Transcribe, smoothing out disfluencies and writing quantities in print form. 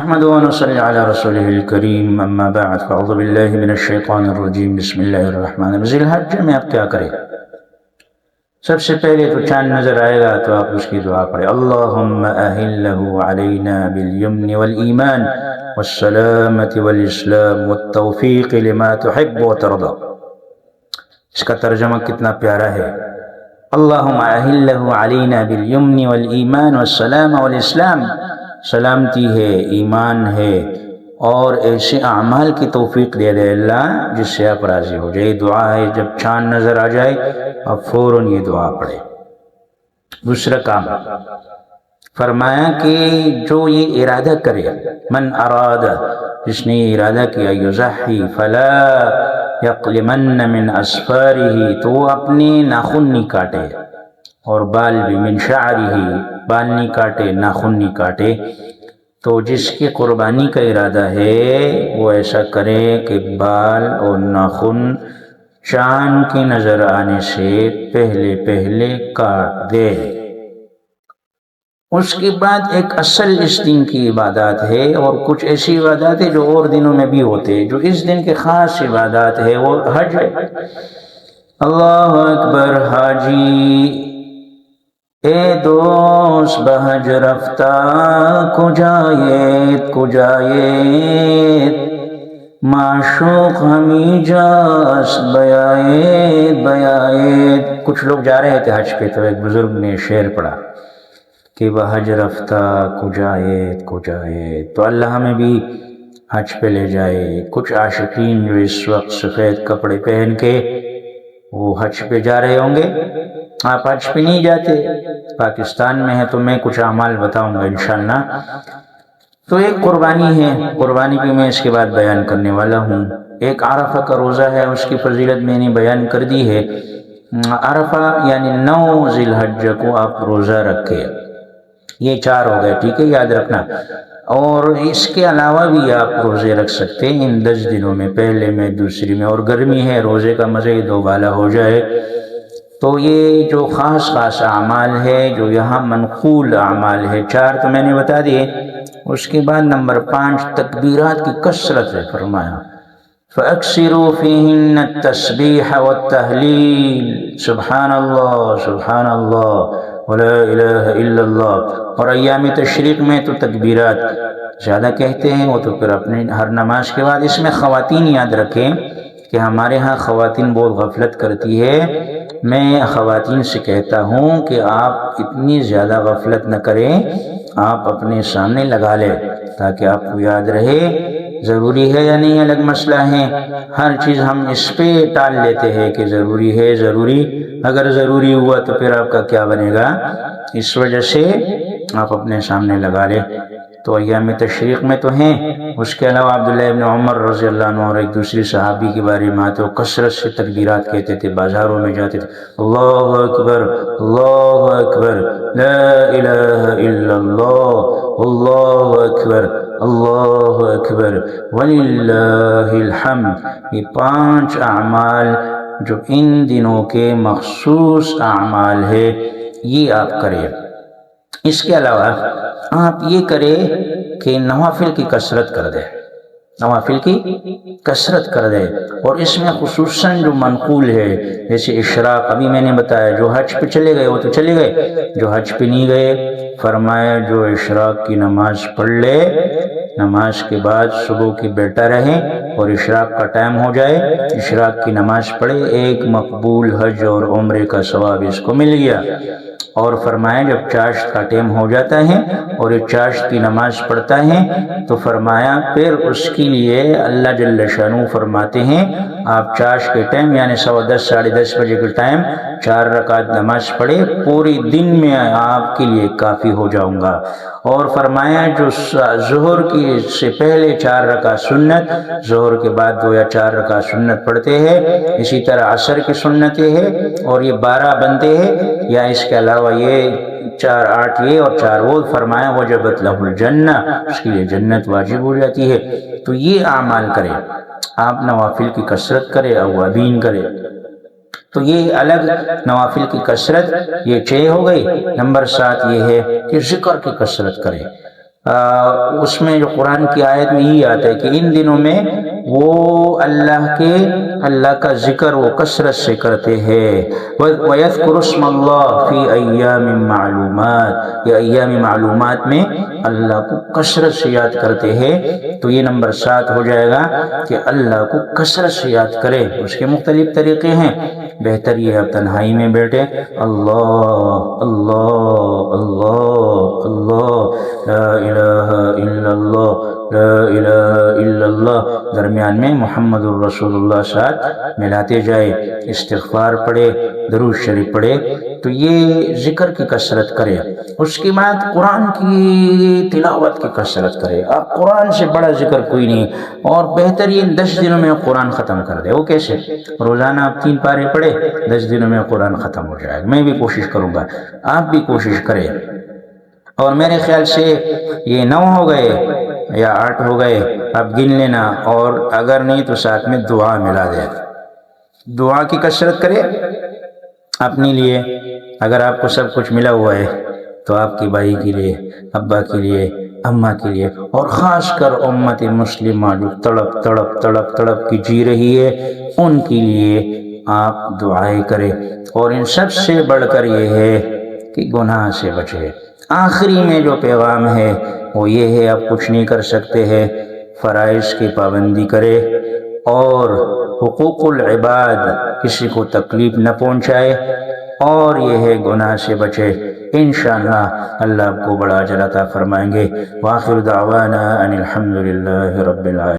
نحمده ونصلي على رسوله الكريم اما بعد فاعوذ بالله من الشیطان الرجیم بسم اللہ الرحمن الرحیم. ذی الحج میں آپ کیا کریں؟ سب سے پہلے تو چاند نظر آئے گا تو آپ اس کی دعا پڑھیں اللہم اہلہ علینا بالیمن والایمان والسلامة والاسلام والتوفیق لما تحب وترضى. اس کا ترجمہ کتنا پیارا ہے. اللہم اہلہ علینا بالیمن والایمان والسلامة والاسلام، سلامتی ہے، ایمان ہے اور ایسے اعمال کی توفیق دے دے اللہ جس سے آپ راضی ہو جائے. دعا ہے جب چاند نظر آ جائے آپ فوراً یہ دعا پڑھیں. دوسرا کام فرمایا کہ جو یہ ارادہ کرے، من اراد، جس نے یہ ارادہ کیا، یضحی فلا یقلمن من اسفارہ، تو وہ اپنے ناخن نہیں کاٹے، اور بال بھی، من شعرہ، بال نہیں کاٹے، ناخن نہیں کاٹے. تو جس کی قربانی کا ارادہ ہے وہ ایسا کرے کہ بال اور ناخن چاند کے نظر آنے سے پہلے کاٹ دے. اس کے بعد ایک اصل اس دن کی عبادات ہے، اور کچھ ایسی عبادات ہے جو اور دنوں میں بھی ہوتے ہیں. جو اس دن کے خاص عبادات ہے وہ حج ہے. اللہ اکبر. حاجی اے دوست بحج رفتہ کجایت معشوق ہمی جاس بیایت. کچھ لوگ جا رہے تھے حج پہ تو ایک بزرگ نے شعر پڑھا کہ بحج رفتہ کجایت. تو اللہ ہمیں بھی حج پہ لے جائے. کچھ عاشقین جو اس وقت سفید کپڑے پہن کے وہ حج پہ جا رہے ہوں گے. آپ حج پہ نہیں جاتے، پاکستان میں ہے، تو میں کچھ اعمال بتاؤں گا انشاءاللہ. تو ایک قربانی ہے، قربانی بھی میں اس کے بعد بیان کرنے والا ہوں. ایک عرفہ کا روزہ ہے، اس کی فضیلت میں نے بیان کر دی ہے. عرفہ یعنی 9 ذی الحجہ کو آپ روزہ رکھے. یہ 4 ہو گئے، ٹھیک ہے، یاد رکھنا. اور اس کے علاوہ بھی آپ روزے رکھ سکتے ہیں ان 10 دنوں میں، پہلے میں، دوسری میں. اور گرمی ہے، روزے کا مزہ ہی دوبالا ہو جائے. تو یہ جو خاص اعمال ہے، جو یہاں منقول اعمال ہے، 4 تو میں نے بتا دیے. اس کے بعد نمبر 5 تکبیرات کی کثرت ہے. فرمایا فَأَكْثِرُوا فِيهِنَّ التَّسْبِيحَ وَالتَّهْلِيلَ سبحان اللہ سبحان اللہ وَلَا إِلَهَ إِلَّا اللَّهُ. اور ایام تشریق میں تو تکبیرات زیادہ کہتے ہیں، وہ تو پھر اپنے ہر نماز کے بعد. اس میں خواتین یاد رکھیں کہ ہمارے ہاں خواتین بہت غفلت کرتی ہے. میں خواتین سے کہتا ہوں کہ آپ اتنی زیادہ غفلت نہ کریں، آپ اپنے سامنے لگا لیں تاکہ آپ کو یاد رہے. ضروری ہے یا نہیں الگ مسئلہ ہے. ہر چیز ہم اس پہ ٹال لیتے ہیں کہ ضروری ہے، ضروری. اگر ضروری ہوا تو پھر آپ کا کیا بنے گا. اس وجہ سے آپ اپنے سامنے لگا لیں. تو ایام تشریق میں تو ہیں. اس کے علاوہ عبداللہ ابن عمر رضی اللہ عنہ اور ایک دوسری صحابی کے بارے میں آتے، وہ کثرت سے تکبیرات کہتے تھے. بازاروں میں جاتے تھے، اللہ اکبر اللہ اکبر لا الہ الا اللہ اللہ اکبر اللہ اکبر وللہ الحمد. یہ 5 اعمال جو ان دنوں کے مخصوص اعمال ہے، یہ آپ کریں. اس کے علاوہ آپ یہ کریں کہ نوافل کی کثرت کر دیں، نوافل کی کثرت کر دے. اور اس میں خصوصاً جو منقول ہے جیسے اشراق، ابھی میں نے بتایا جو حج پہ چلے گئے وہ تو چلے گئے، جو حج پہ نہیں گئے فرمایا جو اشراق کی نماز پڑھ لے، نماز کے بعد صبح کی بیٹھا رہے اور اشراق کا ٹائم ہو جائے، اشراق کی نماز پڑھے، ایک مقبول حج اور عمرے کا ثواب اس کو مل گیا. اور فرمایا جب چاشت کا ٹائم ہو جاتا ہے اور یہ چاشت کی نماز پڑھتا ہے تو فرمایا پھر اس کے لیے اللہ جل شانہ فرماتے ہیں آپ چاشت کے ٹائم یعنی 10:15 ساڑھے 10 بجے کے ٹائم 4 رکعت نماز پڑھے، پورے دن میں آپ کے لیے کافی ہو جاؤں گا. اور فرمایا جو ظہر کی سے پہلے 4 رکعت سنت، ظہر کے بعد 2 یا 4 رکعت سنت پڑھتے ہیں. اسی طرح عصر کی سنتیں ہیں اور یہ 12 بنتے ہیں، یا اس کے علاوہ یہ 4 8 یہ اور 4 وہ. فرمایا وجبت لہ الجنہ، اس کے لیے جنت واجب ہو جاتی ہے. تو یہ اعمال کریں آپ، نوافل کی کثرت کریں، اوابین کریں. تو یہ الگ نوافل کی کثرت، یہ 6 ہو گئی. نمبر 7 یہ ہے کہ ذکر کی کثرت کریں. اس میں جو قرآن کی آیت میں یہی آتا ہے کہ ان دنوں میں وہ اللہ کا ذکر وہ کثرت سے کرتے ہیں. وَيَذْكُرُ اسْمَ اللَّهِ فِي أَيَّامٍ مَعْلُومَاتٍ، یہ ایام معلومات میں اللہ کو کثرت سے یاد کرتے ہیں. تو یہ نمبر 7 ہو جائے گا کہ اللہ کو کثرت سے یاد کرے. اس کے مختلف طریقے ہیں. بہتر یہ آپ تنہائی میں بیٹھے اللہ اللہ اللہ اللہ لا الہ الا اللہ لا الہ الا اللہ، درمیان میں محمد الرسول اللہ ساتھ ملاتے جائے، استغفار پڑھے، درود شریف پڑھے. تو یہ ذکر کی کثرت کرے. اس کے بعد قرآن کی تلاوت کی کثرت کرے. اب قرآن سے بڑا ذکر کوئی نہیں. اور بہترین 10 دنوں میں قرآن ختم کر دے. وہ کیسے؟ روزانہ آپ 3 پارے پڑھے، 10 دنوں میں قرآن ختم ہو جائے گا. میں بھی کوشش کروں گا، آپ بھی کوشش کریں. اور میرے خیال سے یہ 9 ہو گئے یا 8 ہو گئے، آپ گن لینا. اور اگر نہیں تو ساتھ میں دعا ملا دے. دعا کی کثرت کرے اپنے لیے. اگر آپ کو سب کچھ ملا ہوا ہے تو آپ کے بھائی کے لیے، ابا کے لیے، اماں کے لیے، اور خاص کر امت مسلمہ جو تڑپ تڑپ تڑپ تڑپ کی جی رہی ہے، ان کے لیے آپ دعائیں کریں. اور ان سب سے بڑھ کر یہ ہے کہ گناہ سے بچے. آخری میں جو پیغام ہے وہ یہ ہے، آپ کچھ نہیں کر سکتے ہیں، فرائض کی پابندی کرے اور حقوق العباد، کسی کو تکلیف نہ پہنچائے، اور یہ ہے گناہ سے بچے. انشاءاللہ اللہ آپ کو بڑا اجر عطا فرمائیں گے. وآخر دعوانا ان الحمد للہ رب العالمین.